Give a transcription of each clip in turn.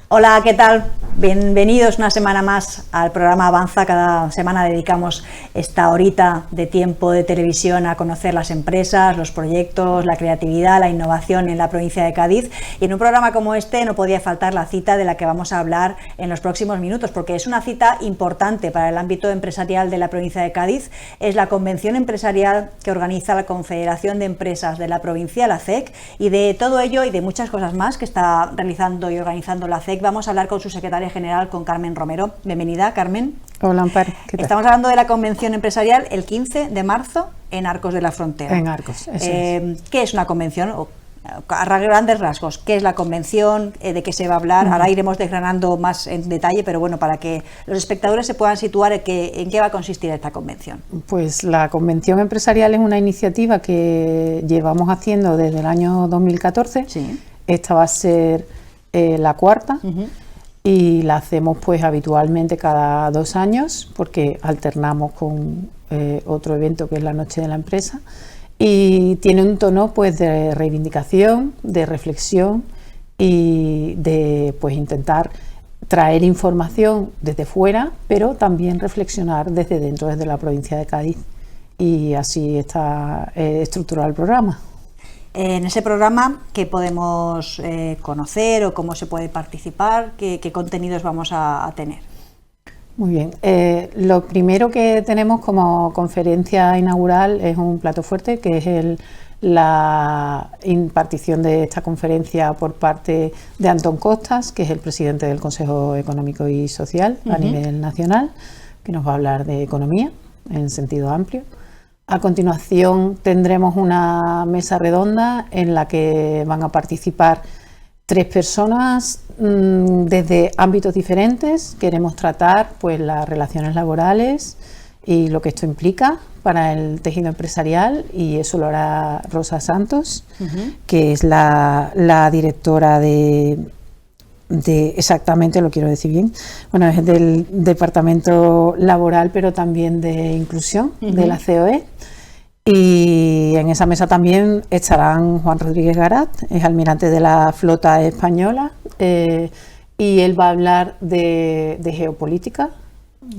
Hola, ¿qué tal? Bienvenidos una semana más al programa Avanza. Cada semana dedicamos esta horita de tiempo de televisión a conocer las empresas, los proyectos, la creatividad, la innovación en la provincia de Cádiz. Y en un programa como este no podía faltar la cita de la que vamos a hablar en los próximos minutos, porque es una cita importante para el ámbito empresarial de la provincia de Cádiz. Es la convención empresarial que organiza la Confederación de Empresas de la provincia, la CEC, y de todo ello y de muchas cosas más que está realizando y organizando la CEC vamos a hablar con su secretaria general, con Carmen Romero. Bienvenida, Carmen. Hola, Amparo. ¿Qué tal? Estamos hablando de la convención empresarial el 15 de marzo en Arcos de la Frontera. En Arcos, eso es. ¿Qué es una convención? A grandes rasgos, ¿qué es la convención? ¿De qué se va a hablar? Ahora iremos desgranando más en detalle, pero bueno, para que los espectadores se puedan situar en qué va a consistir esta convención. Pues la convención empresarial es una iniciativa que llevamos haciendo desde el año 2014. Sí. Esta va a ser la cuarta. Y la hacemos pues habitualmente cada 2 años porque alternamos con otro evento que es la Noche de la Empresa, y tiene un tono pues de reivindicación, de reflexión y de pues intentar traer información desde fuera, pero también reflexionar desde dentro, desde la provincia de Cádiz, y así está estructurado el programa. En ese programa, ¿qué podemos conocer o cómo se puede participar? ¿Qué contenidos vamos a tener? Muy bien. Lo primero que tenemos como conferencia inaugural es un plato fuerte, que es la impartición de esta conferencia por parte de Antón Costas, que es el presidente del Consejo Económico y Social a nivel nacional, que nos va a hablar de economía en sentido amplio. A continuación tendremos una mesa redonda en la que van a participar 3 personas desde ámbitos diferentes. Queremos tratar pues las relaciones laborales y lo que esto implica para el tejido empresarial, y eso lo hará Rosa Santos, que es la directora de exactamente, lo quiero decir bien, bueno, es del Departamento Laboral, pero también de Inclusión de la COE. Y en esa mesa también estarán Juan Rodríguez Garat, es almirante de la flota española, y él va a hablar de geopolítica.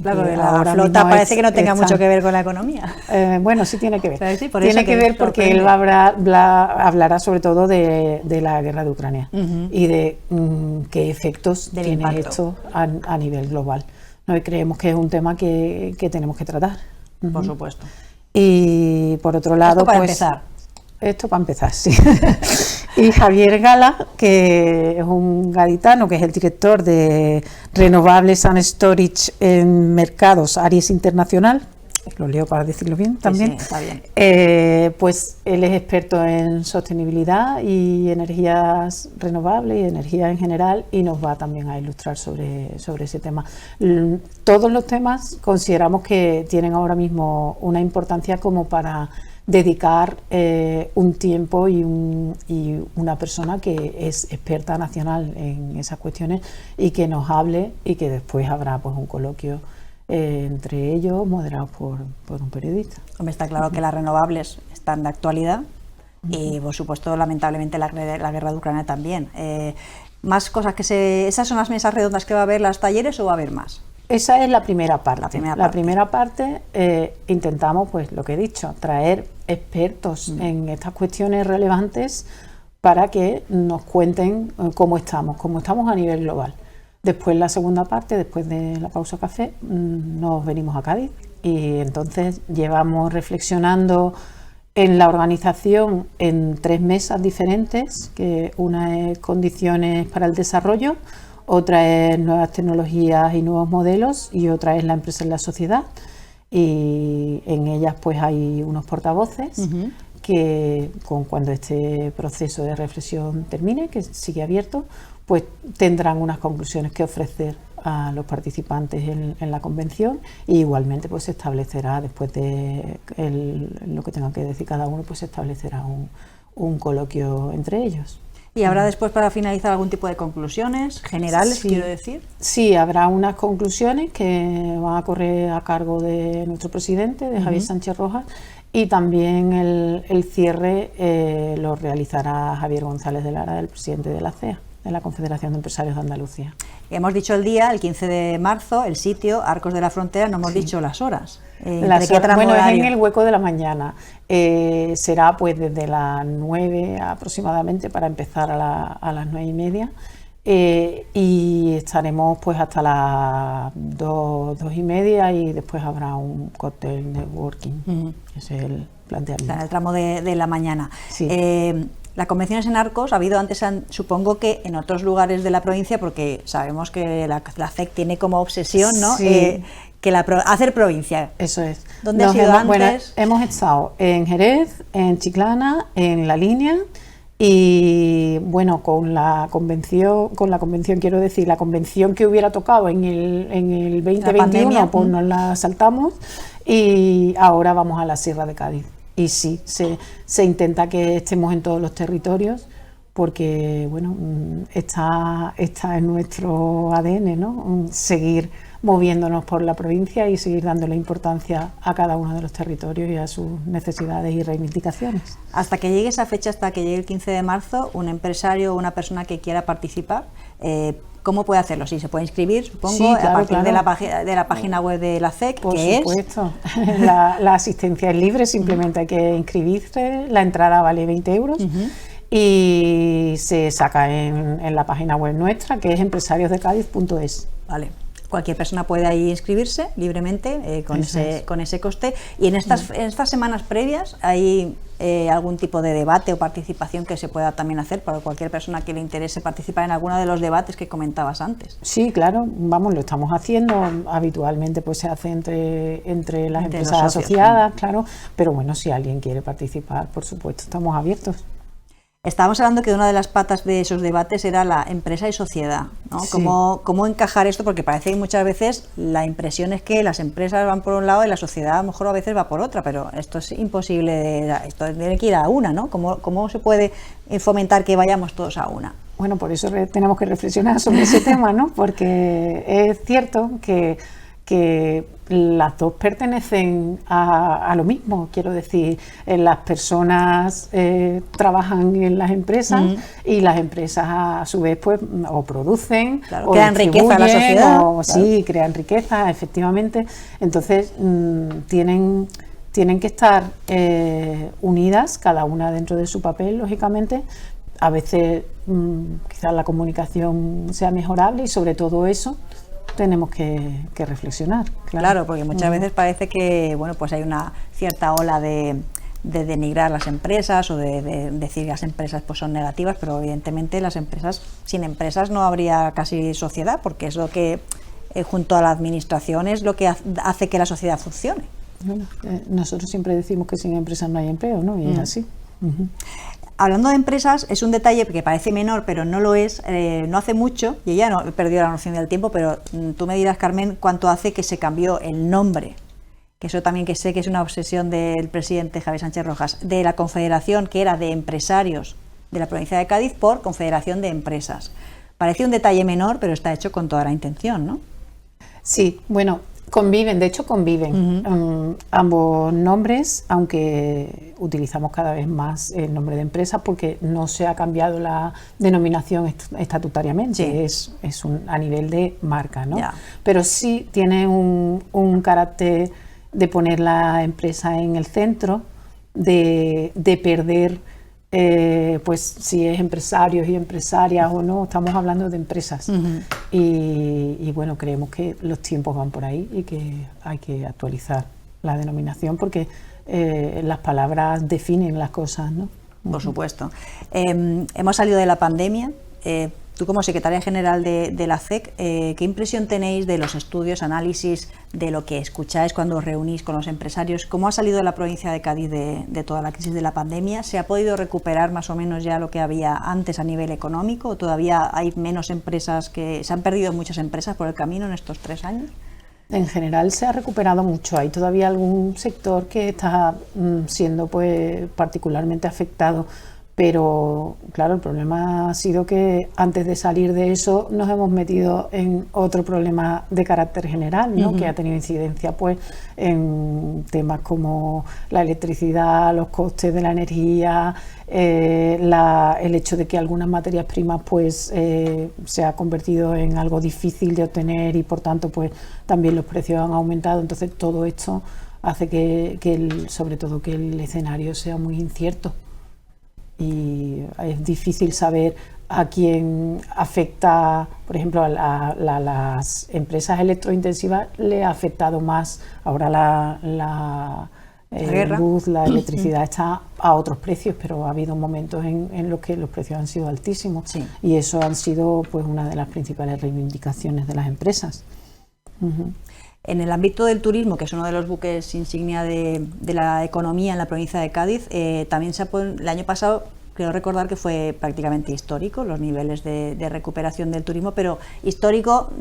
Claro, de la flota parece que no tenga mucho que ver con la economía. Bueno, sí tiene que ver. Sí, tiene que ver porque él va a hablará sobre todo de la guerra de Ucrania y de qué efectos tiene esto a nivel global. ¿No? Y creemos que es un tema que tenemos que tratar. Por supuesto. Y por otro lado, esto para pues, empezar. Esto para empezar, sí. Y Javier Gala, que es un gaditano, que es el director de Renovables and Storage en Mercados Aries Internacional, lo leo para decirlo bien también. Sí, está bien. Pues él es experto en sostenibilidad y energías renovables y energía en general, y nos va también a ilustrar sobre ese tema. Todos los temas consideramos que tienen ahora mismo una importancia como para dedicar un tiempo y una persona que es experta nacional en esas cuestiones y que nos hable, y que después habrá pues un coloquio entre ellos, moderados por un periodista. Hombre, está claro que las renovables están de actualidad y, por supuesto, lamentablemente la guerra de Ucrania también. Más cosas ¿esas son las mesas redondas que va a haber, los talleres, o va a haber más? Esa es la primera parte. La primera parte intentamos, pues lo que he dicho, traer expertos en estas cuestiones relevantes para que nos cuenten cómo estamos a nivel global. Después, la segunda parte, después de la pausa café, nos venimos a Cádiz, y entonces llevamos reflexionando en la organización en 3 mesas diferentes, que una es condiciones para el desarrollo, otra es nuevas tecnologías y nuevos modelos, y otra es la empresa en la sociedad, y en ellas pues hay unos portavoces que cuando este proceso de reflexión termine, que sigue abierto, pues tendrán unas conclusiones que ofrecer a los participantes en la convención, y igualmente pues se establecerá, después de lo que tengan que decir cada uno, pues se establecerá un coloquio entre ellos. ¿Y habrá después, para finalizar, algún tipo de conclusiones generales, sí, quiero decir? Sí, habrá unas conclusiones que van a correr a cargo de nuestro presidente, de Javier Sánchez Rojas, y también el cierre lo realizará Javier González de Lara, el presidente de la CEA, en la Confederación de Empresarios de Andalucía. Hemos dicho el día, el 15 de marzo, el sitio, Arcos de la Frontera, no hemos dicho las horas. Bueno, es en el hueco de la mañana. Será pues desde las 9 aproximadamente para empezar a las 9:30. Y estaremos pues hasta las 2:30 y después habrá un cóctel networking. Ese es el planteamiento. En el tramo de la mañana. Sí. La convención es en Arcos, ha habido antes, supongo que en otros lugares de la provincia, porque sabemos que la CEC tiene como obsesión, ¿no? Sí. Hacer provincia. Eso es. ¿Dónde ha sido antes? Bueno, hemos estado en Jerez, en Chiclana, en La Línea y bueno, con la convención quiero decir, la convención que hubiera tocado en el 2021, pues nos la saltamos y ahora vamos a la Sierra de Cádiz. Y sí, se intenta que estemos en todos los territorios porque, bueno, está en nuestro ADN, ¿no? Seguir moviéndonos por la provincia y seguir dándole importancia a cada uno de los territorios y a sus necesidades y reivindicaciones. Hasta que llegue esa fecha, hasta que llegue el 15 de marzo, un empresario o una persona que quiera participar, ¿cómo puede hacerlo? Sí, se puede inscribir, supongo, sí, claro, a partir de la página web de la CEC, por supuesto. La asistencia es libre, simplemente hay que inscribirse, la entrada vale 20 euros. Y se saca en la página web nuestra, que es empresariosdecadiz.es. Vale. Cualquier persona puede ahí inscribirse libremente con ese coste. Y en estas semanas previas, ¿hay algún tipo de debate o participación que se pueda también hacer para cualquier persona que le interese participar en alguno de los debates que comentabas antes? Sí, claro, vamos, lo estamos haciendo. Habitualmente pues se hace entre las empresas asociadas, claro. Pero bueno, si alguien quiere participar, por supuesto, estamos abiertos. Estábamos hablando que una de las patas de esos debates era la empresa y sociedad, ¿no? Sí. ¿Cómo encajar esto? Porque parece que muchas veces la impresión es que las empresas van por un lado y la sociedad a lo mejor a veces va por otra, pero esto es imposible, esto tiene que ir a una, ¿no? ¿Cómo se puede fomentar que vayamos todos a una? Bueno, por eso tenemos que reflexionar sobre ese tema, ¿no? Porque es cierto que las dos pertenecen a lo mismo, quiero decir, las personas trabajan en las empresas y las empresas a su vez pues o producen, claro, o crean riqueza a la sociedad, claro. Sí, crean riqueza, efectivamente. Entonces tienen que estar unidas, cada una dentro de su papel, lógicamente. A veces quizás la comunicación sea mejorable y sobre todo eso tenemos que reflexionar. Claro, porque muchas veces parece que bueno, pues hay una cierta ola de denigrar las empresas o de decir que las empresas pues son negativas, pero evidentemente sin empresas no habría casi sociedad, porque es lo que junto a la administración es lo que hace que la sociedad funcione. Bueno, nosotros siempre decimos que sin empresas no hay empleo, ¿no? Y es así. Hablando de empresas, es un detalle que parece menor, pero no lo es. No hace mucho, y ya no he perdido la noción del tiempo, pero tú me dirás, Carmen, cuánto hace que se cambió el nombre, que eso también que sé que es una obsesión del presidente Javier Sánchez Rojas, de la Confederación, que era de empresarios de la provincia de Cádiz, por Confederación de Empresas. Parece un detalle menor, pero está hecho con toda la intención, ¿no? Sí, bueno, conviven, de hecho conviven ambos nombres, aunque utilizamos cada vez más el nombre de empresa porque no se ha cambiado la denominación estatutariamente, sí. es a nivel de marca, ¿no? Yeah. Pero sí tiene un carácter de poner la empresa en el centro, de perder, pues si es empresarios y empresarias o no, estamos hablando de empresas. Y bueno, creemos que los tiempos van por ahí y que hay que actualizar la denominación porque las palabras definen las cosas, ¿no? Por supuesto. Hemos salido de la pandemia. Tú como secretaria general de la CEC, ¿qué impresión tenéis de los estudios, análisis, de lo que escucháis cuando os reunís con los empresarios? ¿Cómo ha salido la provincia de Cádiz de toda la crisis de la pandemia? ¿Se ha podido recuperar más o menos ya lo que había antes a nivel económico? ¿O todavía hay menos empresas se han perdido muchas empresas por el camino en estos 3 años? En general se ha recuperado mucho. Hay todavía algún sector que está siendo pues particularmente afectado Pero claro, el problema ha sido que antes de salir de eso nos hemos metido en otro problema de carácter general, ¿no? Que ha tenido incidencia pues en temas como la electricidad, los costes de la energía, el hecho de que algunas materias primas pues se ha convertido en algo difícil de obtener y por tanto pues también los precios han aumentado. Entonces todo esto hace sobre todo que el escenario sea muy incierto. Y es difícil saber a quién afecta, por ejemplo, a las empresas electrointensivas le ha afectado más. Ahora la luz, la electricidad está a otros precios, pero ha habido momentos en los que los precios han sido altísimos, sí. Y eso han sido pues una de las principales reivindicaciones de las empresas. En el ámbito del turismo, que es uno de los buques insignia de la economía en la provincia de Cádiz, también el año pasado, creo recordar que fue prácticamente histórico los niveles de recuperación del turismo, pero histórico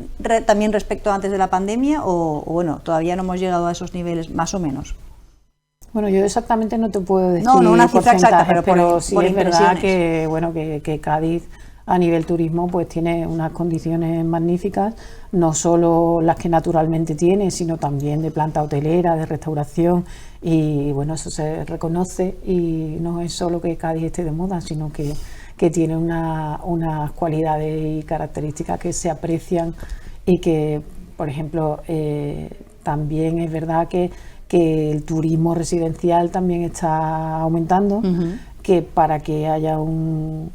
también respecto a antes de la pandemia, o bueno, todavía no hemos llegado a esos niveles, más o menos. Bueno, yo exactamente no te puedo decir no una cifra exacta, pero sí es verdad que, bueno, que Cádiz a nivel turismo pues tiene unas condiciones magníficas, no solo las que naturalmente tiene, sino también de planta hotelera, de restauración, y bueno, eso se reconoce, y no es solo que Cádiz esté de moda, sino que tiene unas cualidades y características que se aprecian y que, por ejemplo, también es verdad que el turismo residencial también está aumentando, que para que haya un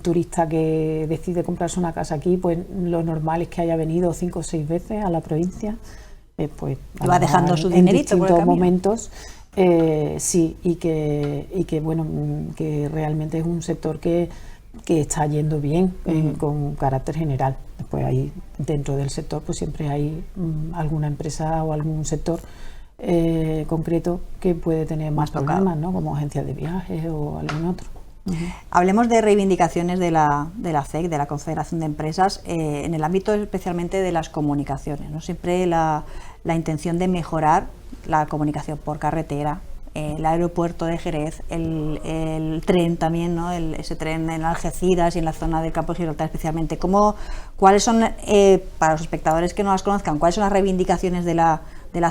turista que decide comprarse una casa aquí, pues lo normal es que haya venido 5 o 6 veces a la provincia, pues va dejando su dinerito en por el distintos camino. Momentos, sí, y que bueno, que realmente es un sector que está yendo bien con carácter general. Después ahí dentro del sector pues siempre hay alguna empresa o algún sector concreto que puede tener más problemas, ¿no? Como agencias de viajes o algún otro. Hablemos de reivindicaciones de la CEC, de la Confederación de Empresas, en el ámbito especialmente de las comunicaciones, ¿no? Siempre la intención de mejorar la comunicación por carretera, el aeropuerto de Jerez, el tren también, ¿no? Ese tren en Algeciras y en la zona del Campo de Gibraltar especialmente. ¿Cuáles son, para los espectadores que no las conozcan, cuáles son las reivindicaciones de la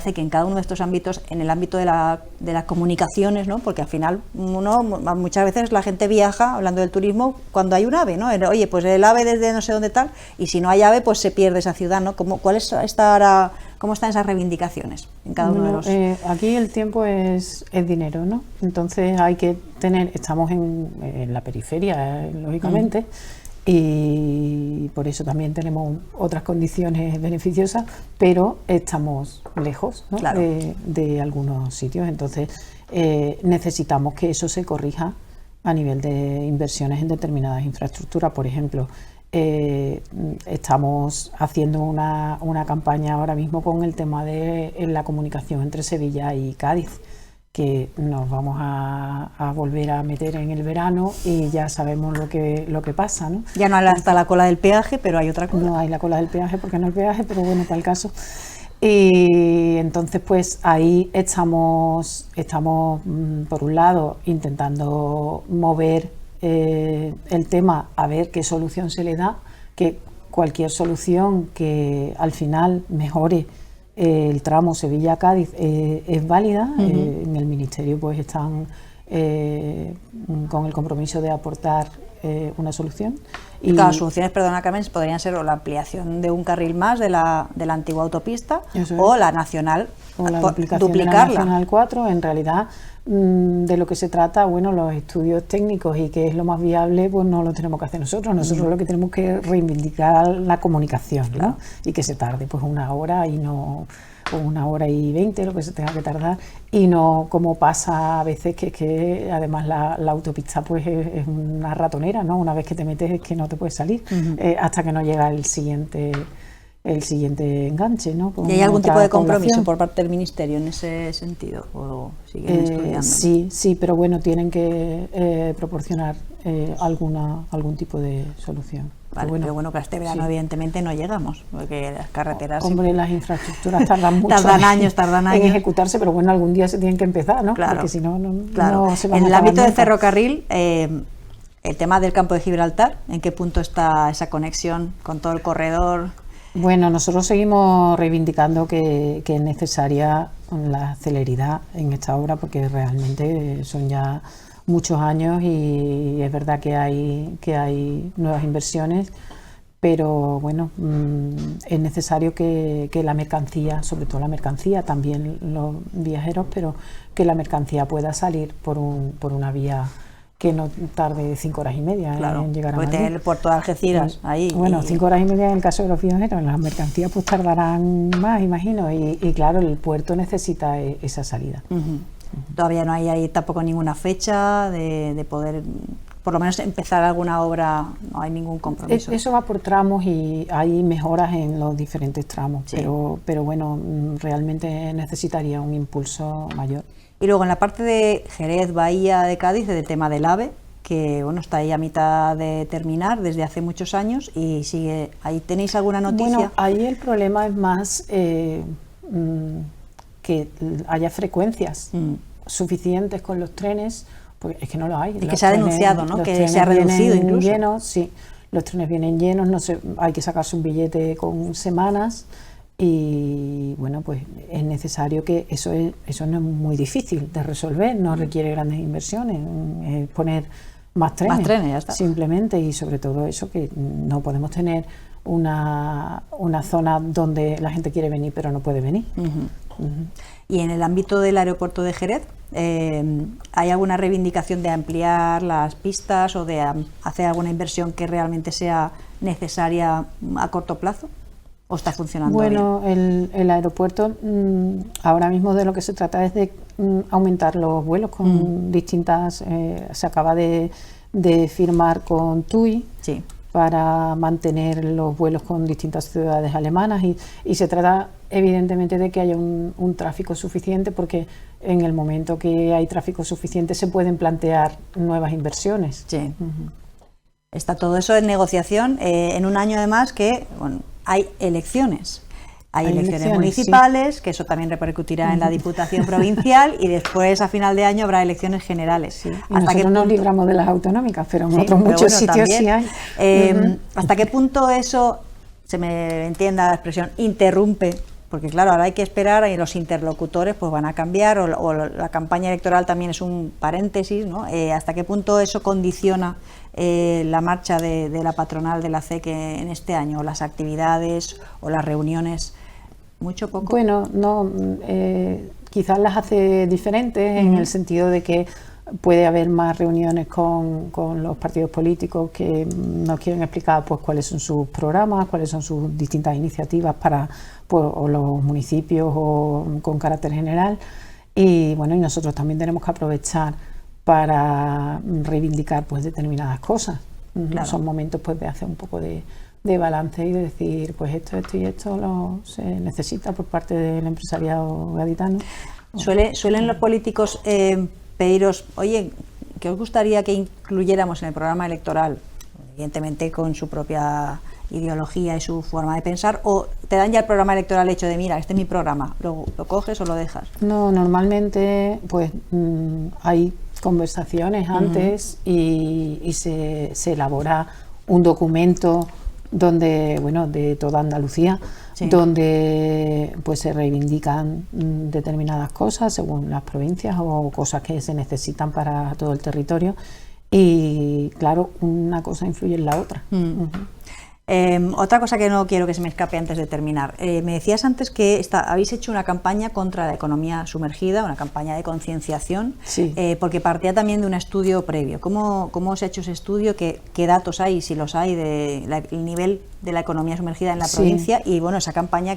CEC en cada uno de estos ámbitos, en el ámbito de las comunicaciones, ¿no? Porque al final muchas veces la gente viaja, hablando del turismo, cuando hay un AVE, ¿no? Oye, pues el AVE desde no sé dónde tal, y si no hay AVE, pues se pierde esa ciudad, ¿no? ¿Cómo están esas reivindicaciones en cada uno de los...? Aquí el tiempo es dinero, ¿no? Entonces hay que estamos en la periferia, lógicamente, y por eso también tenemos otras condiciones beneficiosas, pero estamos lejos, ¿no? Claro. de algunos sitios. Entonces necesitamos que eso se corrija a nivel de inversiones en determinadas infraestructuras. Por ejemplo, estamos haciendo una campaña ahora mismo con el tema de la comunicación entre Sevilla y Cádiz, que nos vamos a volver a meter en el verano y ya sabemos lo que pasa, ¿no? Ya no hay hasta la cola del peaje, pero hay otra cosa. No hay la cola del peaje porque no hay peaje, pero bueno, para el caso. Y entonces pues ahí estamos por un lado intentando mover el tema a ver qué solución se le da, que cualquier solución que al final mejore el tramo Sevilla-Cádiz es válida. En el Ministerio pues están con el compromiso de aportar una solución. Y las soluciones, perdona Carmen, podrían ser o la ampliación de un carril más de la antigua autopista, o la nacional, o la duplicación duplicarla. De la Nacional 4. En realidad, de lo que se trata, bueno, los estudios técnicos y qué es lo más viable, pues no lo tenemos que hacer nosotros. Nosotros lo que tenemos que reivindicar la comunicación, ¿no? Claro. Y que se tarde pues 1 hora y no... o 1 hora y 20, lo que se tenga que tardar, y no como pasa a veces que además la autopista pues es una ratonera, ¿no? Una vez que te metes es que no te puedes salir hasta que no llega el siguiente enganche, ¿no? ¿Y hay algún tipo de compromiso por parte del Ministerio en ese sentido? ¿O siguen estudiando? Sí, pero bueno, tienen que proporcionar algún tipo de solución. Vale, pero bueno, para este verano evidentemente no llegamos, porque las carreteras... Hombre, las infraestructuras tardan mucho. tardan años. En ejecutarse, pero bueno, algún día se tienen que empezar, ¿no? Claro, porque si no, claro. no se van en a el ámbito acabar del nunca. ferrocarril, El tema del campo de Gibraltar, ¿en qué punto está esa conexión con todo el corredor? Bueno, nosotros seguimos reivindicando que es necesaria la celeridad en esta obra, porque realmente son ya muchos años y es verdad que hay nuevas inversiones, pero bueno, es necesario que la mercancía, sobre todo la mercancía, también los viajeros, pero que la mercancía pueda salir por una vía que no tarde 5 horas y media en llegar a Madrid. Tener el puerto de Algeciras ahí. Bueno, 5 horas y media en el caso de los viajeros, en las mercancías pues tardarán más, imagino, y claro, el puerto necesita esa salida. Todavía no hay ahí tampoco ninguna fecha de poder, por lo menos empezar alguna obra, no hay ningún compromiso. Eso va por tramos y hay mejoras en los diferentes tramos, sí. pero bueno, realmente necesitaría un impulso mayor. Y luego en la parte de Jerez, Bahía de Cádiz, del tema del AVE, que bueno, está ahí a mitad de terminar desde hace muchos años y sigue. ¿Ahí tenéis alguna noticia? Bueno, ahí el problema es más que haya frecuencias suficientes con los trenes, porque es que no lo hay. Es que se ha denunciado, ¿no? Que se ha reducido incluso. Llenos, sí, los trenes vienen llenos, no sé, hay que sacarse un billete con semanas. Y bueno, pues es necesario que eso no es muy difícil de resolver, no requiere grandes inversiones, es poner más trenes, ya está. Simplemente, y sobre todo eso, que no podemos tener una zona donde la gente quiere venir pero no puede venir. Y en el ámbito del aeropuerto de Jerez, ¿hay alguna reivindicación de ampliar las pistas o de hacer alguna inversión que realmente sea necesaria a corto plazo? ¿O está funcionando bueno, bien? El aeropuerto ahora mismo de lo que se trata es de aumentar los vuelos con distintas... se acaba de firmar con TUI, sí, para mantener los vuelos con distintas ciudades alemanas y se trata evidentemente de que haya un tráfico suficiente, porque en el momento que hay tráfico suficiente se pueden plantear nuevas inversiones. Sí. Está todo eso en negociación en un año además que... Bueno, hay elecciones. Hay elecciones municipales, sí, que eso también repercutirá en la Diputación Provincial, y después a final de año habrá elecciones generales. Sí. ¿Hasta qué nos libramos de las autonómicas? Pero en otros muchos sitios también. Sí hay. ¿Hasta qué punto eso, se me entienda la expresión, interrumpe? Porque claro, ahora hay que esperar y los interlocutores pues van a cambiar, o la campaña electoral también es un paréntesis, ¿no? ¿Hasta qué punto eso condiciona la marcha de la patronal de la CEC en este año, o las actividades o las reuniones? ¿Mucho, poco? Bueno, no, quizás las hace diferentes en el sentido de que puede haber más reuniones con los partidos políticos que nos quieren explicar pues cuáles son sus programas, cuáles son sus distintas iniciativas para pues, o los municipios o con carácter general, y bueno, y nosotros también tenemos que aprovechar para reivindicar pues determinadas cosas. Claro. Son momentos pues de hacer un poco de balance y de decir pues esto y esto se necesita por parte del empresariado gaditano. ¿Suelen los políticos pediros, oye, ¿qué os gustaría que incluyéramos en el programa electoral? Evidentemente con su propia ideología y su forma de pensar, o te dan ya el programa electoral hecho de, mira, este es mi programa, ¿lo coges o lo dejas? No, normalmente pues hay conversaciones antes y se elabora un documento donde, bueno, de toda Andalucía, sí, donde pues se reivindican determinadas cosas según las provincias o cosas que se necesitan para todo el territorio, y claro, una cosa influye en la otra. Otra cosa que no quiero que se me escape antes de terminar. Me decías antes que habéis hecho una campaña contra la economía sumergida, una campaña de concienciación, sí, porque partía también de un estudio previo. ¿Cómo se ha hecho ese estudio? ¿Qué datos hay, si los hay, del nivel de la economía sumergida en la provincia? Y bueno, esa campaña,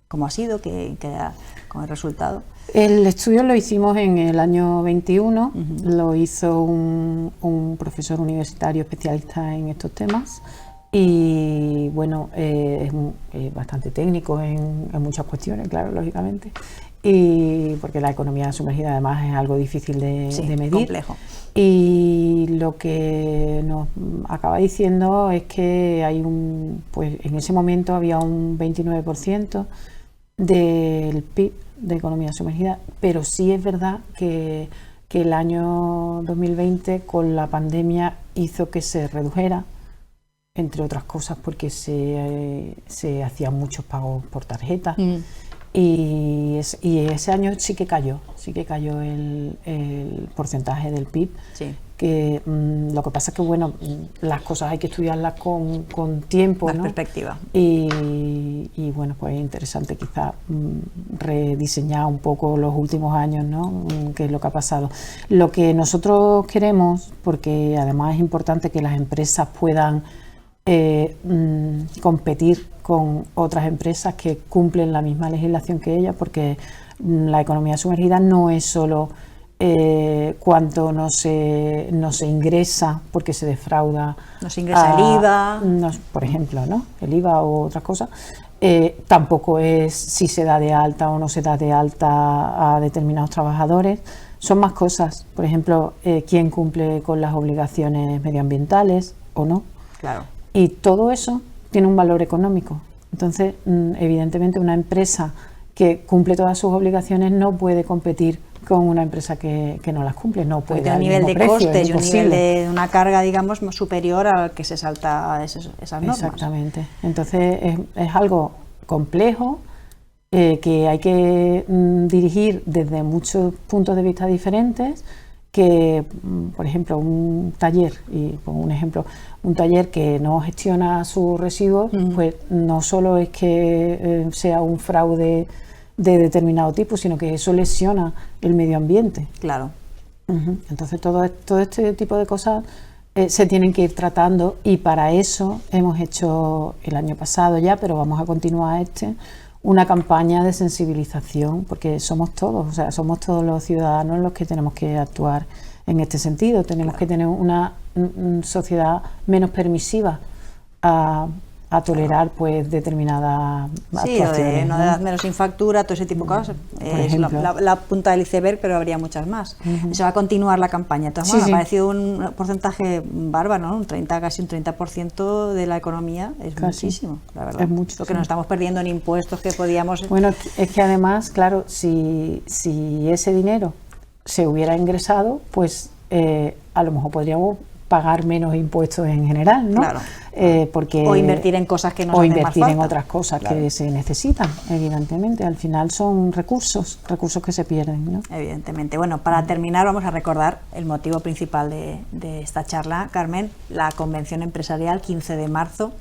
¿cómo ha sido? ¿Con el resultado? El estudio lo hicimos en el año 21, lo hizo un profesor universitario especialista en estos temas. Y bueno, es bastante técnico en muchas cuestiones, claro, lógicamente, y porque la economía sumergida además es algo difícil de medir. Complejo. Y lo que nos acaba diciendo es que hay pues en ese momento había un 29% del PIB de economía sumergida, pero sí es verdad que el año 2020 con la pandemia hizo que se redujera, entre otras cosas porque se hacían muchos pagos por tarjeta. Y ese año sí que cayó el porcentaje del PIB. Sí. Que lo que pasa es que, bueno, las cosas hay que estudiarlas con tiempo, más ¿no? perspectiva. Y bueno, pues es interesante quizá rediseñar un poco los últimos años, ¿no? Qué es lo que ha pasado. Lo que nosotros queremos, porque además es importante que las empresas puedan competir con otras empresas que cumplen la misma legislación que ellas, porque la economía sumergida no es solo cuánto no se ingresa porque se defrauda. No se ingresa el IVA. Por ejemplo, ¿no? El IVA o otras cosas. Tampoco es si se da de alta o no se da de alta a determinados trabajadores. Son más cosas. Por ejemplo, quién cumple con las obligaciones medioambientales o no. Claro. Y todo eso tiene un valor económico. Entonces, evidentemente, una empresa que cumple todas sus obligaciones no puede competir con una empresa que no las cumple, no puede dar un nivel de precio, costes y un nivel de una carga, digamos, superior al que se salta a esas normas. Exactamente. Entonces es algo complejo que hay que dirigir desde muchos puntos de vista diferentes, que, por ejemplo, un taller, y pongo un ejemplo, un taller que no gestiona sus residuos, pues no solo es que sea un fraude de determinado tipo, sino que eso lesiona el medio ambiente. Claro. Entonces todo este tipo de cosas se tienen que ir tratando, y para eso hemos hecho el año pasado ya, pero vamos a continuar una campaña de sensibilización, porque somos todos los ciudadanos los que tenemos que actuar en este sentido. Tenemos que tener una sociedad menos permisiva a tolerar pues determinadas actuaciones. No de menos sin factura, todo ese tipo de cosas. Es la punta del iceberg, pero habría muchas más. Se va a continuar la campaña. Entonces, me ha parecido un porcentaje bárbaro, ¿no? Casi un 30% de la economía, es muchísimo, la verdad. Es mucho, lo que nos estamos perdiendo en impuestos que podíamos... Bueno, es que además, claro, si ese dinero se hubiera ingresado, pues a lo mejor podríamos pagar menos impuestos en general, ¿no? Claro. Porque, o invertir en cosas que nos hacen más falta. O invertir en otras cosas que se necesitan, evidentemente. Al final son recursos que se pierden, ¿no? Evidentemente. Bueno, para terminar vamos a recordar el motivo principal de esta charla, Carmen, la Convención Empresarial, 15 de marzo,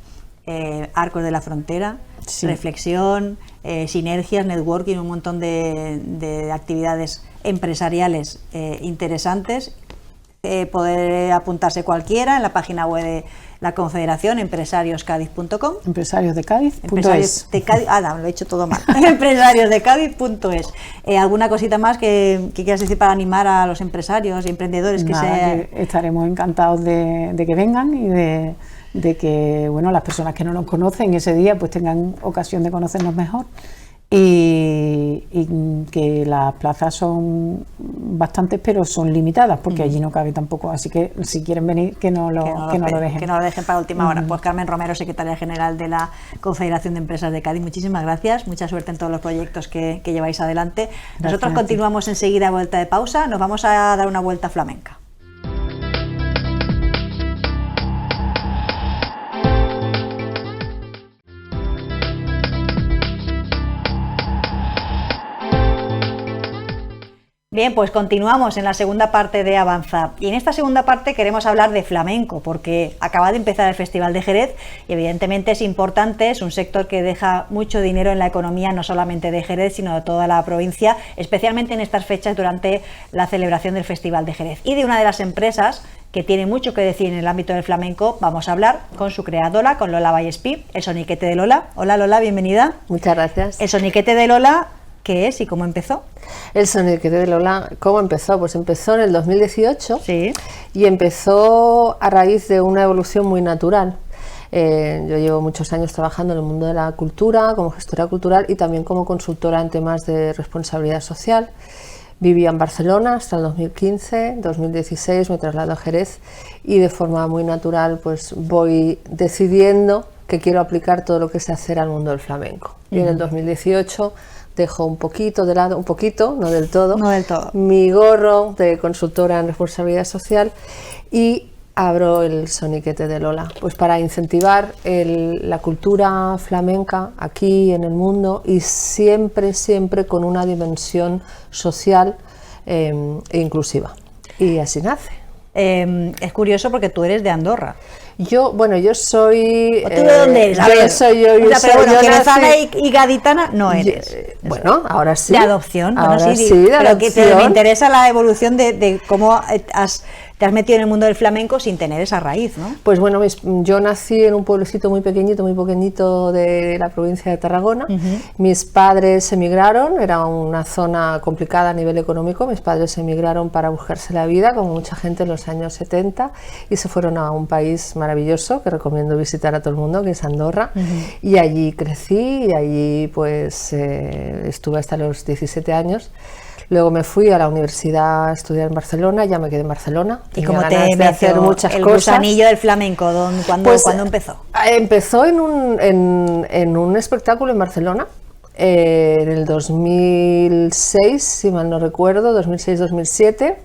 Arcos de la Frontera, reflexión, sinergias, networking, un montón de actividades empresariales interesantes. Poder apuntarse cualquiera en la página web de la Confederación, empresarioscadiz.com. Empresariosdecadiz.es. Lo he hecho todo mal. Empresariosdecadiz.es. ¿Alguna cosita más que quieras decir para animar a los empresarios y emprendedores? Que estaremos encantados de que vengan y de que, bueno, las personas que no nos conocen ese día pues tengan ocasión de conocernos mejor. Y que las plazas son bastantes, pero son limitadas, porque allí no cabe tampoco, así que si quieren venir, que no lo dejen. Que no lo dejen para última hora. Pues Carmen Romero, secretaria general de la Confederación de Empresas de Cádiz, muchísimas gracias, mucha suerte en todos los proyectos que lleváis adelante. Nosotros continuamos enseguida a vuelta de pausa, nos vamos a dar una vuelta flamenca. Bien, pues continuamos en la segunda parte de Avanza, y en esta segunda parte queremos hablar de flamenco, porque acaba de empezar el Festival de Jerez y evidentemente es importante, es un sector que deja mucho dinero en la economía, no solamente de Jerez, sino de toda la provincia, especialmente en estas fechas durante la celebración del Festival de Jerez. Y de una de las empresas que tiene mucho que decir en el ámbito del flamenco, vamos a hablar con su creadora, con Lola Vallespí, el Soniquete de Lola. Hola Lola, bienvenida. Muchas gracias. El Soniquete de Lola, ¿qué es y cómo empezó? El Soniquete de Lola, ¿cómo empezó? Pues empezó en el 2018 sí. Y empezó a raíz de una evolución muy natural. Yo llevo muchos años trabajando en el mundo de la cultura, como gestora cultural y también como consultora en temas de responsabilidad social. Vivía en Barcelona hasta el 2015, 2016 me traslado a Jerez y de forma muy natural pues voy decidiendo que quiero aplicar todo lo que sé hacer al mundo del flamenco. Y en el 2018 dejo un poquito de lado, no del todo, no del todo, mi gorro de consultora en responsabilidad social y abro el Soniquete de Lola, pues para incentivar la cultura flamenca aquí en el mundo y siempre con una dimensión social e inclusiva. Y así nace. Es curioso porque tú eres de Andorra. Yo soy... ¿Tú de dónde eres? Jerezana y gaditana no eres. Bueno, ahora sí. De adopción. Ahora bueno, sí, de pero adopción. me interesa la evolución de cómo te has metido en el mundo del flamenco sin tener esa raíz, ¿no? Pues bueno, yo nací en un pueblecito muy pequeñito de la provincia de Tarragona. Mis padres emigraron, era una zona complicada a nivel económico. Mis padres emigraron para buscarse la vida, como mucha gente en los años 70, y se fueron a un país maravilloso que recomiendo visitar a todo el mundo, que es Andorra. Y allí crecí y allí pues estuve hasta los 17 años. Luego me fui a la universidad a estudiar en Barcelona, ya me quedé en Barcelona. ¿Y cómo te metió hacer muchas el cosas. Gusanillo del flamenco? ¿Cuándo empezó? Empezó en un espectáculo en Barcelona, en el 2006, si mal no recuerdo, 2006-2007.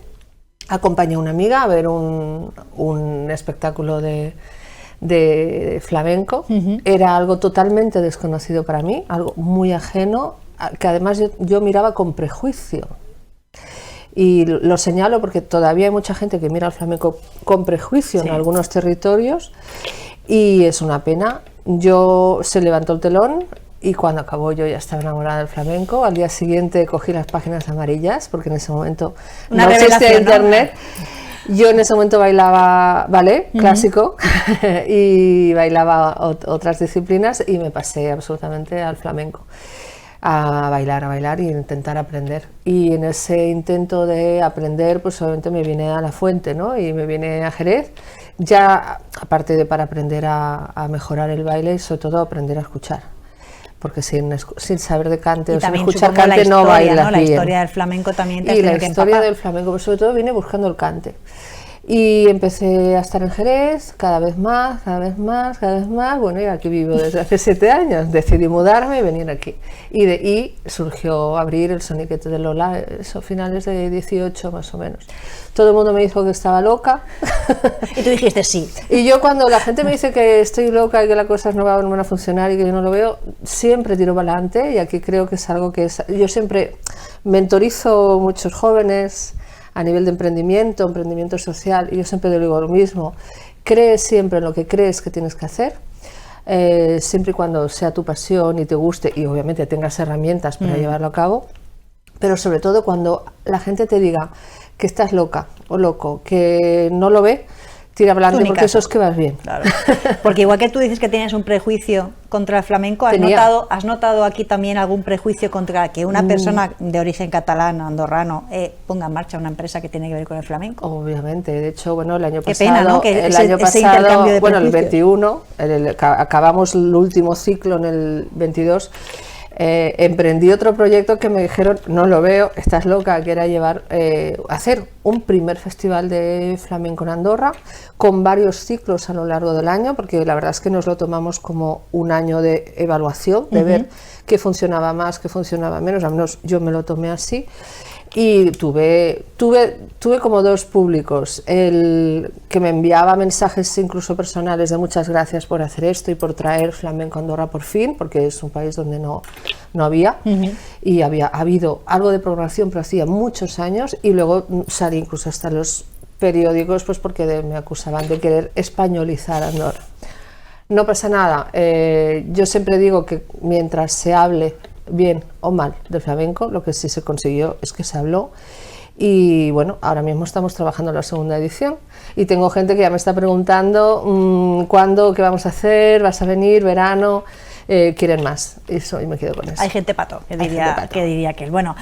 Acompañé a una amiga a ver un espectáculo de flamenco. Era algo totalmente desconocido para mí, algo muy ajeno, que además yo miraba con prejuicio. Y lo señalo porque todavía hay mucha gente que mira al flamenco con prejuicio en algunos territorios, y es una pena. Se levantó el telón y cuando acabó yo ya estaba enamorada del flamenco. Al día siguiente cogí las páginas amarillas porque en ese momento no existía internet, ¿no? Yo en ese momento bailaba ballet clásico y bailaba otras disciplinas, y me pasé absolutamente al flamenco, a bailar y intentar aprender. Y en ese intento de aprender, pues obviamente me vine a la fuente, ¿no? Y me vine a Jerez, ya aparte de para aprender a mejorar el baile y sobre todo aprender a escuchar. Porque sin saber de cante o sin escuchar cante no bailas, ¿no? La historia del flamenco también te y la historia del flamenco, pero sobre todo vine buscando el cante. Y empecé a estar en Jerez cada vez más. Bueno, y aquí vivo desde hace 7 años. Decidí mudarme y venir aquí. Y de ahí surgió abrir el Soniquete de Lola, eso finales de 18 más o menos. Todo el mundo me dijo que estaba loca. Y tú dijiste sí. Y yo, cuando la gente me dice que estoy loca y que las cosas no van a funcionar y que yo no lo veo, siempre tiro para adelante. Y aquí creo que es algo que yo siempre mentorizo muchos jóvenes a nivel de emprendimiento social, y yo siempre digo lo mismo: cree siempre en lo que crees que tienes que hacer, siempre y cuando sea tu pasión y te guste, y obviamente tengas herramientas para llevarlo a cabo, pero sobre todo cuando la gente te diga que estás loca o loco, que no lo ve, tira adelante, porque eso es que vas bien. Claro. Porque igual que tú dices que tenías un prejuicio contra el flamenco, ¿has notado aquí también algún prejuicio contra que una persona de origen catalán, andorrano, ponga en marcha una empresa que tiene que ver con el flamenco? Obviamente, de hecho, bueno, el año Qué pasado, pena, ¿no? Que el ese año pasado, intercambio de bueno, el prejuicios. 21, acabamos el último ciclo en el 22. Emprendí otro proyecto que me dijeron: no lo veo, estás loca, que era hacer un primer festival de flamenco en Andorra, con varios ciclos a lo largo del año, porque la verdad es que nos lo tomamos como un año de evaluación, de ver qué funcionaba más, qué funcionaba menos. Al menos yo me lo tomé así. Y tuve como dos públicos: el que me enviaba mensajes incluso personales de muchas gracias por hacer esto y por traer flamenco a Andorra por fin, porque es un país donde no había, y ha habido algo de programación, pero hacía muchos años. Y luego salí incluso hasta los periódicos, pues porque me acusaban de querer españolizar a Andorra. No pasa nada, yo siempre digo que mientras se hable bien o mal del flamenco, lo que sí se consiguió es que se habló. Y bueno, ahora mismo estamos trabajando en la segunda edición y tengo gente que ya me está preguntando ¿cuándo? ¿Qué vamos a hacer? ¿Vas a venir? ¿Verano? Quieren más, eso, y me quedo con eso. Hay gente pato, que diría que es bueno.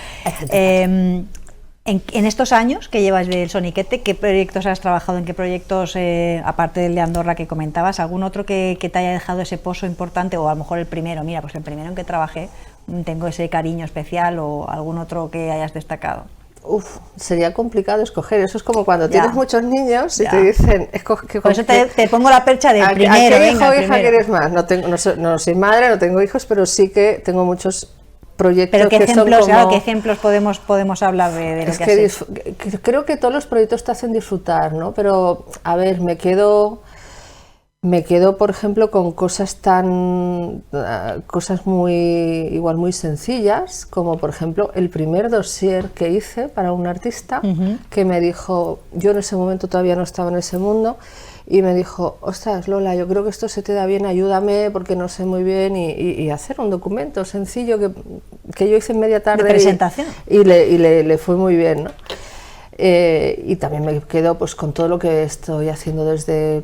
En estos años que llevas del Soniquete, ¿qué proyectos has trabajado? ¿En qué proyectos, aparte del de Andorra que comentabas, algún otro que te haya dejado ese pozo importante? O a lo mejor el primero, mira, pues el primero en que trabajé tengo ese cariño especial, o algún otro que hayas destacado. Sería complicado escoger. Eso es como cuando tienes muchos niños y te dicen escoge. Por eso te pongo la percha del primero. ¿A qué hijo o hija quieres más? No soy madre, no tengo hijos, pero sí que tengo muchos proyectos pero que son ejemplos, como... ¿qué ejemplos podemos hablar de lo Es que que has hecho? creo que todos los proyectos te hacen disfrutar, ¿no? Pero, a ver, me quedo, por ejemplo, con cosas cosas muy sencillas, como por ejemplo el primer dossier que hice para un artista que me dijo, yo en ese momento todavía no estaba en ese mundo, y me dijo, ostras, Lola, yo creo que esto se te da bien, ayúdame porque no sé muy bien, y hacer un documento sencillo que yo hice en media tarde. De presentación. Y le fue muy bien, ¿no? Y también me quedo pues con todo lo que estoy haciendo desde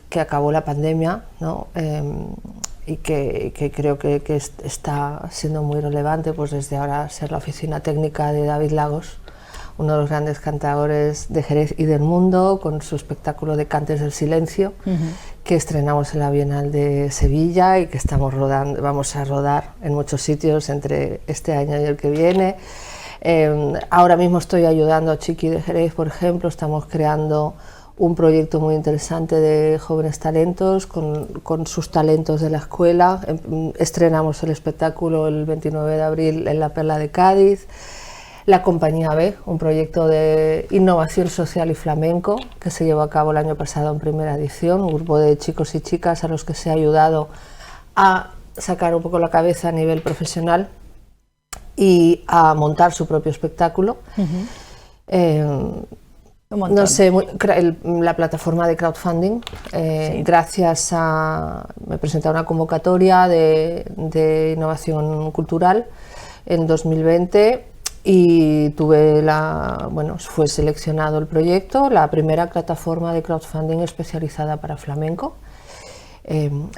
que acabó la pandemia, ¿no? Y que creo que está siendo muy relevante, pues desde ahora ser la oficina técnica de David Lagos, uno de los grandes cantadores de Jerez y del mundo, con su espectáculo de Cantes del Silencio, que estrenamos en la Bienal de Sevilla y que vamos a rodar en muchos sitios entre este año y el que viene. Ahora mismo estoy ayudando a Chiqui de Jerez, por ejemplo, estamos creando un proyecto muy interesante de jóvenes talentos con sus talentos de la escuela. Estrenamos el espectáculo el 29 de abril en la Perla de Cádiz. La Compañía B, un proyecto de innovación social y flamenco que se llevó a cabo el año pasado en primera edición, un grupo de chicos y chicas a los que se ha ayudado a sacar un poco la cabeza a nivel profesional y a montar su propio espectáculo. No sé, la plataforma de crowdfunding, Sí. gracias a... Me presenté a una convocatoria de innovación cultural en 2020 y fue seleccionado el proyecto, la primera plataforma de crowdfunding especializada para flamenco.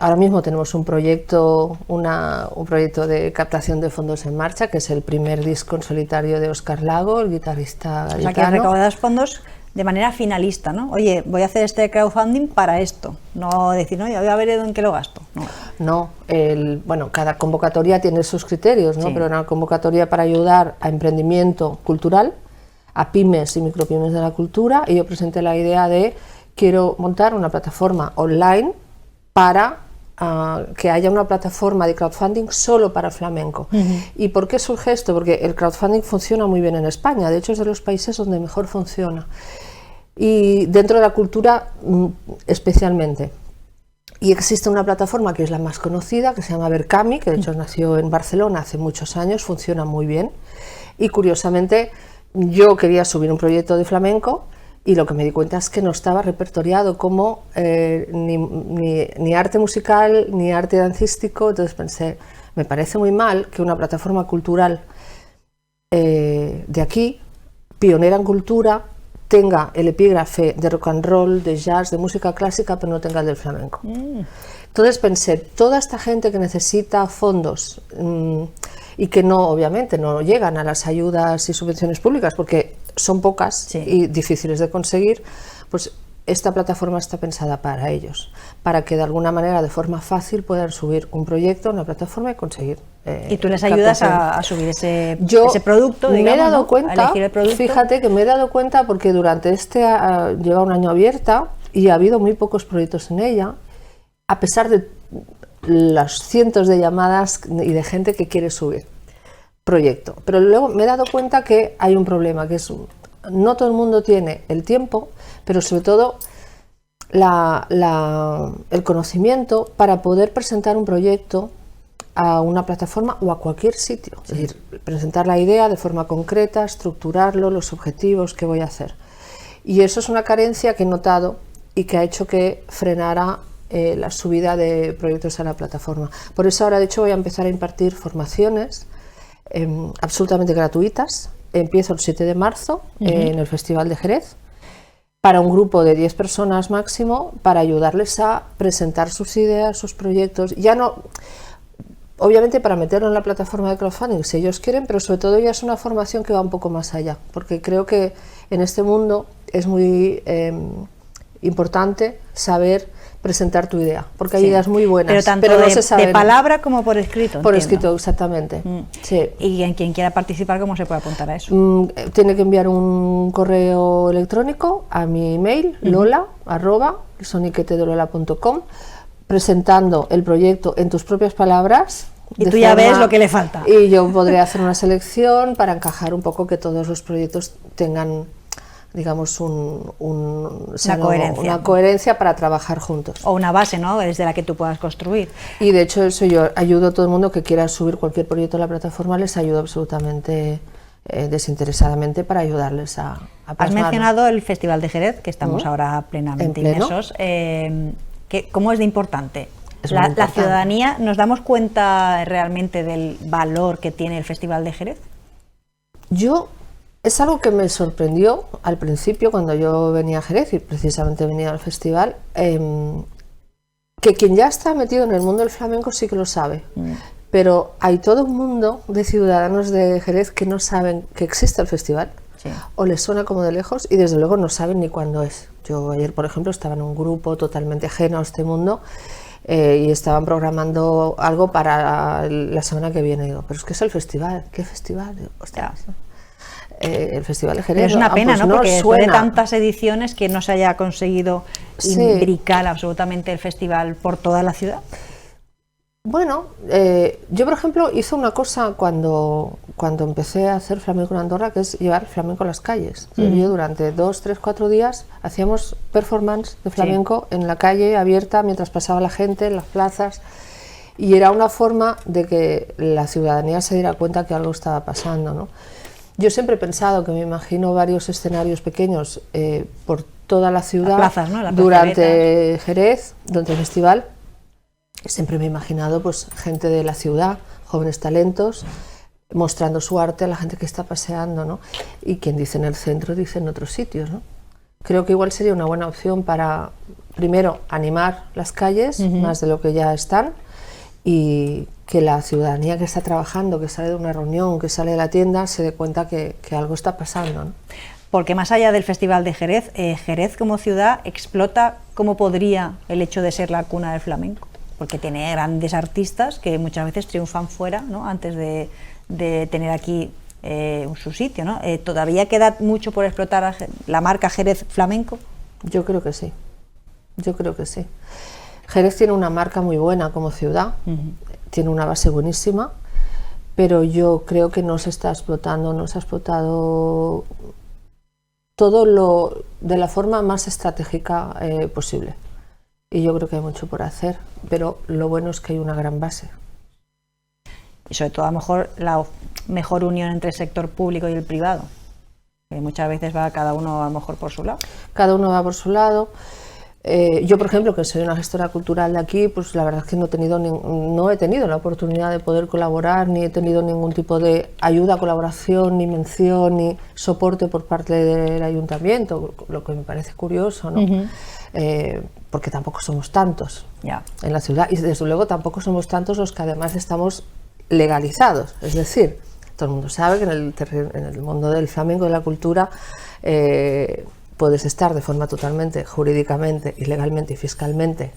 Ahora mismo tenemos un proyecto de captación de fondos en marcha, que es el primer disco en solitario de Óscar Lago, el guitarrista gaditano. O sea, que recaudas fondos de manera finalista, ¿no? Oye, voy a hacer este crowdfunding para esto, no decir, no, ya voy a ver en qué lo gasto. No, cada convocatoria tiene sus criterios, ¿no? Sí. Pero una convocatoria para ayudar a emprendimiento cultural, a pymes y micropymes de la cultura, y yo presenté la idea de quiero montar una plataforma online para que haya una plataforma de crowdfunding solo para flamenco. ¿Y por qué surge esto? Porque el crowdfunding funciona muy bien en España, de hecho es de los países donde mejor funciona, y dentro de la cultura especialmente. Y existe una plataforma que es la más conocida, que se llama Berkami, que de hecho nació en Barcelona hace muchos años, funciona muy bien, y curiosamente yo quería subir un proyecto de flamenco y lo que me di cuenta es que no estaba repertoriado como ni arte musical ni arte dancístico. Entonces pensé, me parece muy mal que una plataforma cultural de aquí, pionera en cultura, tenga el epígrafe de rock and roll, de jazz, de música clásica, pero no tenga el del flamenco. Entonces pensé, toda esta gente que necesita fondos y que obviamente no llegan a las ayudas y subvenciones públicas porque son pocas, sí, y difíciles de conseguir, pues esta plataforma está pensada para ellos, para que de alguna manera, de forma fácil, puedan subir un proyecto a una plataforma y conseguir. Y tú les ayudas a subir ese producto, digamos, me he dado cuenta, a elegir el producto. Fíjate que me he dado cuenta porque durante lleva un año abierta y ha habido muy pocos proyectos en ella, a pesar de los cientos de llamadas y de gente que quiere subir proyecto. Pero luego me he dado cuenta que hay un problema, que es no todo el mundo tiene el tiempo, pero sobre todo el conocimiento para poder presentar un proyecto a una plataforma o a cualquier sitio. Sí. Es decir, presentar la idea de forma concreta, estructurarlo, los objetivos que voy a hacer. Y eso es una carencia que he notado y que ha hecho que frenara la subida de proyectos a la plataforma. Por eso ahora, de hecho, voy a empezar a impartir formaciones absolutamente gratuitas. Empiezo el 7 de marzo en el Festival de Jerez para un grupo de 10 personas máximo, para ayudarles a presentar sus ideas, sus proyectos. Ya no, obviamente para meterlo en la plataforma de crowdfunding si ellos quieren, pero sobre todo ya es una formación que va un poco más allá, porque creo que en este mundo es muy importante saber presentar tu idea, porque hay ideas muy buenas, pero tanto no se saben. De palabra como por escrito. Por entiendo. escrito, exactamente. Sí. Y en quien quiera participar, ¿cómo se puede apuntar a eso? Tiene que enviar un correo electrónico a mi email, lola@soniquetedolola.com, presentando el proyecto en tus propias palabras, Y tú ya ves lo que le falta. Y yo podría hacer una selección para encajar un poco que todos los proyectos tengan, digamos, una coherencia para trabajar juntos. O una base, ¿no?, desde la que tú puedas construir. Y de hecho eso yo ayudo a todo el mundo que quiera subir cualquier proyecto a la plataforma, les ayudo absolutamente desinteresadamente para ayudarles a plasmarlo. Has mencionado el Festival de Jerez, que estamos ahora plenamente inmersos. ¿Cómo es de importante? La ciudadanía, ¿nos damos cuenta realmente del valor que tiene el Festival de Jerez? Es algo que me sorprendió al principio cuando yo venía a Jerez, y precisamente venía al festival, que quien ya está metido en el mundo del flamenco sí que lo sabe. Pero hay todo un mundo de ciudadanos de Jerez que no saben que existe el festival, o les suena como de lejos, y desde luego no saben ni cuándo es. Yo ayer, por ejemplo, estaba en un grupo totalmente ajeno a este mundo, y estaban programando algo para la semana que viene. Digo, pero es que es el festival. ¿Qué festival? Digo, ostras, el Festival de Jerez. Pero es una pena, pues ¿no? Porque suena. después de tantas ediciones que no se haya conseguido imbricar absolutamente el festival por toda la ciudad. Bueno, yo por ejemplo hice una cosa cuando empecé a hacer flamenco en Andorra, que es llevar flamenco a las calles. Yo durante 2, 3, 4 días hacíamos performance de flamenco en la calle abierta mientras pasaba la gente en las plazas, y era una forma de que la ciudadanía se diera cuenta que algo estaba pasando, ¿no? Yo siempre he pensado que me imagino varios escenarios pequeños por toda la ciudad, plazas, ¿no? Durante Jerez, durante el festival. Siempre me he imaginado pues gente de la ciudad, jóvenes talentos, mostrando su arte a la gente que está paseando, ¿no? Y quien dice en el centro dice en otros sitios, ¿no? Creo que igual sería una buena opción para, primero, animar las calles más de lo que ya están, y que la ciudadanía que está trabajando, que sale de una reunión, que sale de la tienda, se dé cuenta que algo está pasando, ¿no? Porque más allá del Festival de Jerez, Jerez como ciudad explota como podría el hecho de ser la cuna del flamenco, porque tiene grandes artistas que muchas veces triunfan fuera, ¿no?, antes de tener aquí su sitio, ¿no? ¿Todavía queda mucho por explotar la marca Jerez Flamenco? Yo creo que sí, yo creo que sí. Jerez tiene una marca muy buena como ciudad, tiene una base buenísima, pero yo creo que no se está explotando, no se ha explotado todo de la forma más estratégica posible. Y yo creo que hay mucho por hacer, pero lo bueno es que hay una gran base. Y sobre todo a lo mejor la mejor unión entre el sector público y el privado, que muchas veces va cada uno a lo mejor por su lado. Cada uno va por su lado. Yo, por ejemplo, que soy una gestora cultural de aquí, pues la verdad es que no he tenido la oportunidad de poder colaborar, ni he tenido ningún tipo de ayuda, colaboración, ni mención, ni soporte por parte del ayuntamiento, lo que me parece curioso, ¿no? Porque tampoco somos tantos en la ciudad, y desde luego tampoco somos tantos los que además estamos legalizados. Es decir, todo el mundo sabe que en el mundo del flamenco, de la cultura, puedes estar de forma totalmente jurídicamente y legalmente y fiscalmente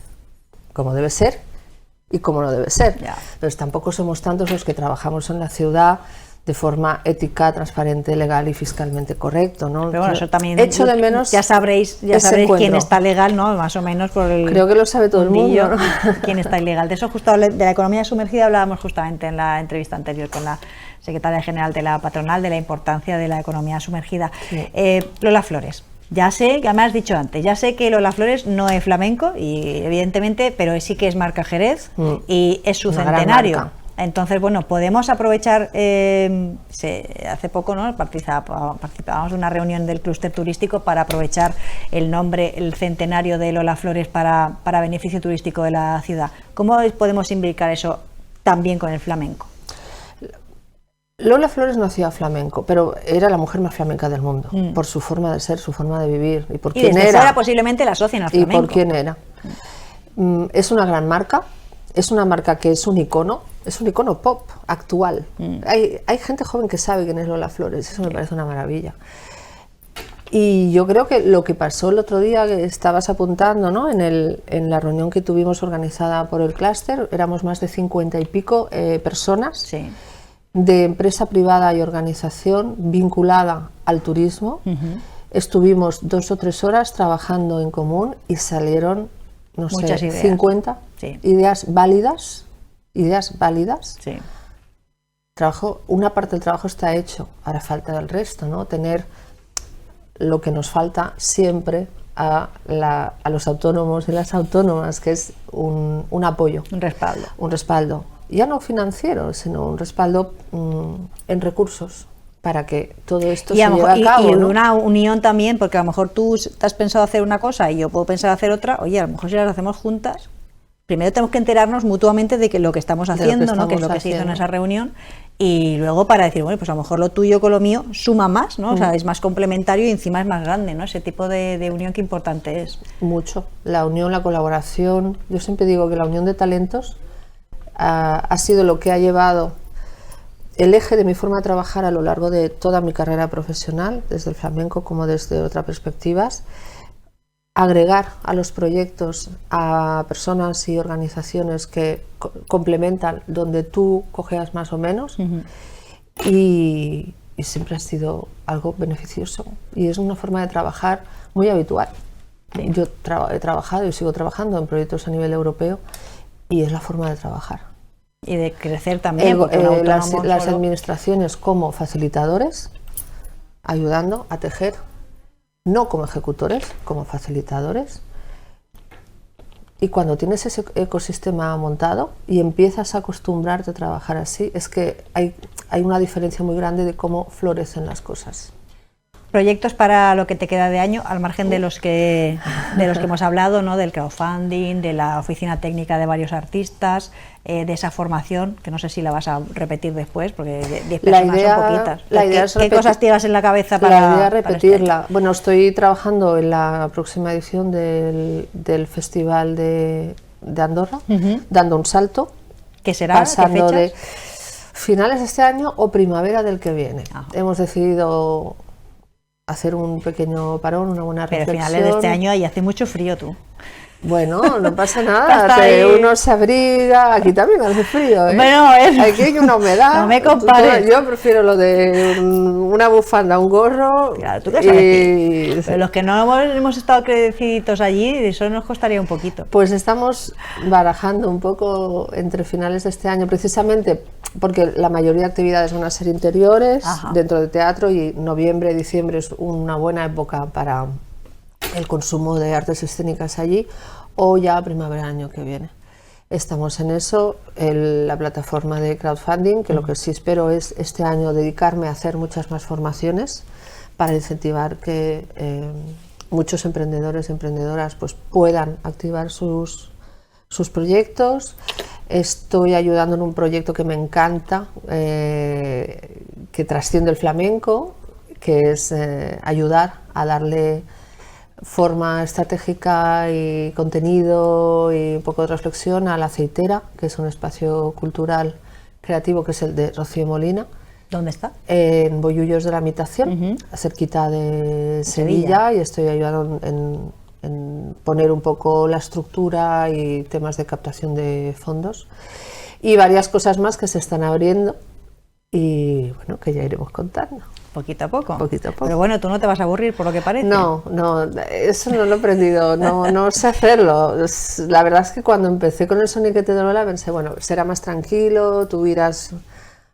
como debe ser y como no debe ser. Entonces tampoco somos tantos los que trabajamos en la ciudad de forma ética, transparente, legal y fiscalmente correcto, ¿no? Pero bueno, eso también echo de menos ya sabréis quién está legal, ¿no? Más o menos por el... Creo que lo sabe todo el mundo, ¿no? Quién está ilegal. De eso justo, de la economía sumergida, hablábamos justamente en la entrevista anterior con la secretaria general de la patronal, de la importancia de la economía sumergida. Sí. Lola Flores. Ya sé, que me has dicho antes, ya sé que Lola Flores no es flamenco, y evidentemente, pero sí que es marca Jerez y es su centenario. Entonces, bueno, podemos aprovechar, hace poco, ¿no?, participábamos de una reunión del clúster turístico para aprovechar el nombre, el centenario de Lola Flores para beneficio turístico de la ciudad. ¿Cómo podemos imbricar eso también con el flamenco? Lola Flores no hacía flamenco, pero era la mujer más flamenca del mundo, por su forma de ser, su forma de vivir y por quién era. Fuera posiblemente la asocian al flamenco. Y por quién era. Es una gran marca, es una marca que es un icono pop actual. Hay gente joven que sabe quién es Lola Flores, eso me parece una maravilla. Y yo creo que lo que pasó el otro día, que estabas apuntando, ¿no?, en la reunión que tuvimos organizada por el clúster, éramos más de 50 y pico personas. Sí. De empresa privada y organización vinculada al turismo. Estuvimos 2 o 3 horas trabajando en común y salieron, no sé, 50 ideas válidas ideas válidas. Sí. Una parte del trabajo está hecho, ahora falta el resto, ¿no? Tener lo que nos falta siempre a los autónomos y las autónomas, que es un apoyo. Un respaldo. Un respaldo, ya no financiero, sino un respaldo en recursos, para que todo esto se lleve a cabo. Y ¿no? una unión también, porque a lo mejor tú te has pensado hacer una cosa y yo puedo pensar hacer otra. Oye, a lo mejor si las hacemos juntas, primero tenemos que enterarnos mutuamente de que lo que estamos haciendo, ¿no? Que es lo que se hizo en esa reunión, y luego para decir, bueno, pues a lo mejor lo tuyo con lo mío suma más, ¿no? O sea, es más complementario y encima es más grande, ¿no? Ese tipo de unión que importante es. Mucho. La unión, la colaboración. Yo siempre digo que la unión de talentos ha sido lo que ha llevado el eje de mi forma de trabajar a lo largo de toda mi carrera profesional, desde el flamenco como desde otras perspectivas. Agregar a los proyectos a personas y organizaciones que complementan donde tú cojeas más o menos, y siempre ha sido algo beneficioso y es una forma de trabajar muy habitual. Sí. Yo he trabajado y sigo trabajando en proyectos a nivel europeo y es la forma de trabajar. Y de crecer también. Las administraciones como facilitadores, ayudando a tejer, no como ejecutores, como facilitadores. Y cuando tienes ese ecosistema montado y empiezas a acostumbrarte a trabajar así, es que hay una diferencia muy grande de cómo florecen las cosas. Proyectos para lo que te queda de año, al margen de los que hemos hablado, ¿no? Del crowdfunding, de la oficina técnica de varios artistas, de esa formación, que no sé si la vas a repetir después, porque 10 personas son poquitas. ¿Qué cosas tienes en la cabeza para...? La idea es repetirla. Bueno, estoy trabajando en la próxima edición del Festival de Andorra, dando un salto. ¿Qué será? Pasando de finales de este año o primavera del que viene. Hemos decidido hacer un pequeño parón, una buena reflexión. Pero a finales de este año ahí hace mucho frío, tú. Bueno, no pasa nada, uno se abriga, aquí también hace frío, ¿eh? Bueno, aquí hay una humedad. No me compares. Yo prefiero lo de una bufanda, un gorro. Claro, tú qué sabes. Pero los que no hemos estado creciditos allí, eso nos costaría un poquito. Pues estamos barajando un poco entre finales de este año, precisamente porque la mayoría de actividades van a ser interiores, dentro de teatro, y noviembre, diciembre es una buena época para el consumo de artes escénicas allí, o ya primavera año que viene. Estamos en eso, la plataforma de crowdfunding, que lo que sí espero es este año dedicarme a hacer muchas más formaciones para incentivar que muchos emprendedores y emprendedoras pues puedan activar sus proyectos. Estoy ayudando en un proyecto que me encanta, que trasciende el flamenco, que es ayudar a darle forma estratégica y contenido y un poco de reflexión a La Aceitera, que es un espacio cultural creativo, que es el de Rocío Molina. ¿Dónde está? En Bollullos de la Mitación, cerquita de Sevilla, y estoy ayudando en poner un poco la estructura y temas de captación de fondos y varias cosas más que se están abriendo y bueno, que ya iremos contando. Poquito a poco. Poquito a poco. Pero bueno, tú no te vas a aburrir por lo que parece. No, eso no lo he aprendido, no sé hacerlo. La verdad es que cuando empecé con el Soniquete de Lola pensé, bueno, será más tranquilo, tú irás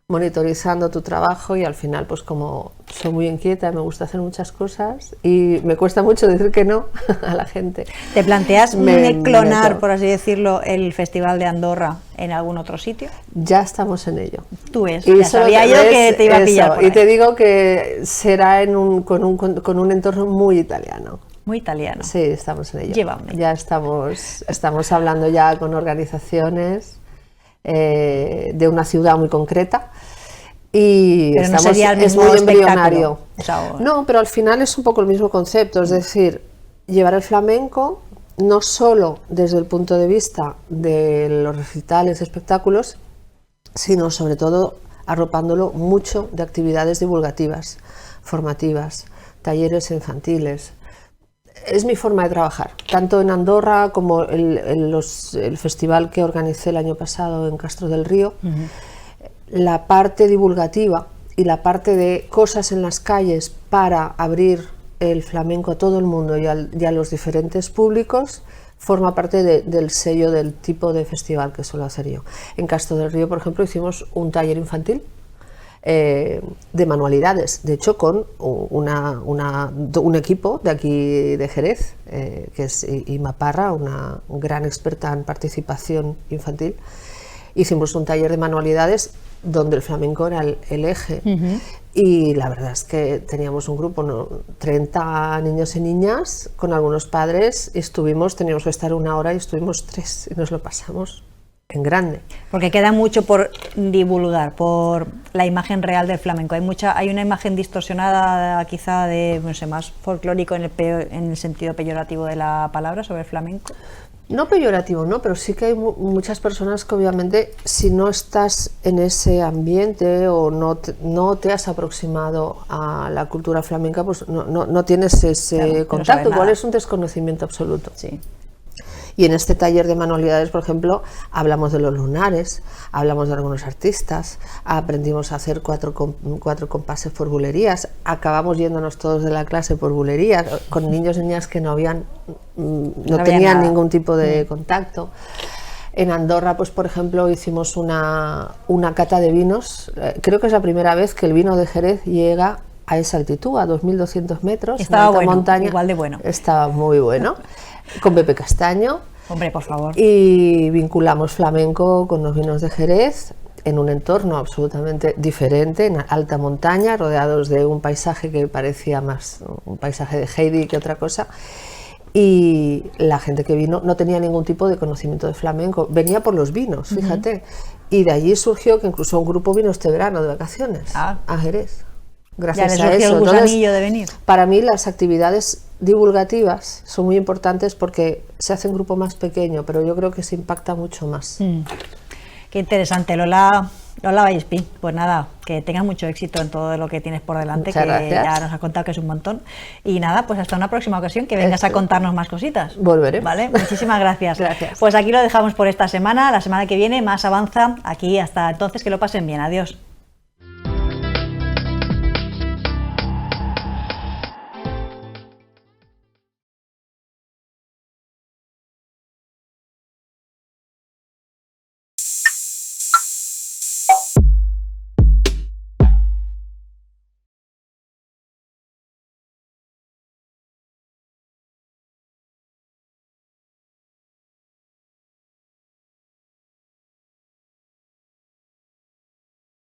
monitorizando tu trabajo, y al final pues como soy muy inquieta, me gusta hacer muchas cosas y me cuesta mucho decir que no a la gente. ¿Te planteas clonar, por así decirlo, el Festival de Andorra en algún otro sitio? Ya estamos en ello. Tú ves, ya sabía yo que te iba a pillar por ahí. Y te digo que será con un entorno muy italiano. Muy italiano. Sí, estamos en ello. Llévame. Ya estamos hablando ya con organizaciones de una ciudad muy concreta, y pero no sería el mismo, es muy embrionario. O sea, no, pero al final es un poco el mismo concepto, es decir, llevar el flamenco no solo desde el punto de vista de los recitales, espectáculos, sino sobre todo arropándolo mucho de actividades divulgativas, formativas, talleres infantiles. Es mi forma de trabajar, tanto en Andorra como el festival que organicé el año pasado en Castro del Río. La parte divulgativa y la parte de cosas en las calles para abrir el flamenco a todo el mundo y a los diferentes públicos forma parte del sello del tipo de festival que suelo hacer yo. En Castro del Río, por ejemplo, hicimos un taller infantil de manualidades, de hecho con un equipo de aquí de Jerez, que es Ima Parra, una gran experta en participación infantil. Hicimos un taller de manualidades donde el flamenco era el eje. Y la verdad es que teníamos un grupo, 30 niños y niñas, con algunos padres, y teníamos que estar 1 hora y estuvimos 3, y nos lo pasamos en grande. Porque queda mucho por divulgar, por la imagen real del flamenco. Hay una imagen distorsionada, quizá de, no sé, más folclórico en el sentido peyorativo de la palabra sobre el flamenco. No peyorativo, no, pero sí que hay muchas personas que obviamente, si no estás en ese ambiente o no te has aproximado a la cultura flamenca, pues no tienes ese contacto, igual es un desconocimiento absoluto. Sí. Y en este taller de manualidades, por ejemplo, hablamos de los lunares, hablamos de algunos artistas, aprendimos a hacer cuatro compases por bulerías, acabamos yéndonos todos de la clase por bulerías, con niños y niñas que no tenían ningún tipo de contacto. En Andorra, pues por ejemplo, hicimos una cata de vinos. Creo que es la primera vez que el vino de Jerez llega a esa altitud, a 2.200 metros. Estaba bueno, montaña. igual de bueno. Estaba muy bueno. Con Pepe Castaño. Hombre, por favor. Y vinculamos flamenco con los vinos de Jerez en un entorno absolutamente diferente, en alta montaña, rodeados de un paisaje que parecía más un paisaje de Heidi que otra cosa. Y la gente que vino no tenía ningún tipo de conocimiento de flamenco, venía por los vinos, fíjate. Y de allí surgió que incluso un grupo vino este verano de vacaciones a Jerez. Gracias a eso. El gusanillo de venir. Para mí las actividades divulgativas son muy importantes porque se hace un grupo más pequeño, pero yo creo que se impacta mucho más. Qué interesante, Lola Vallespí. Pues nada, que tengas mucho éxito en todo lo que tienes por delante. Muchas gracias. Ya nos has contado que es un montón. Y nada, pues hasta una próxima ocasión, que vengas a contarnos más cositas. Volveré. ¿Vale? Muchísimas gracias. Gracias. Pues aquí lo dejamos por esta semana. La semana que viene más Avanza. Aquí hasta entonces, que lo pasen bien. Adiós.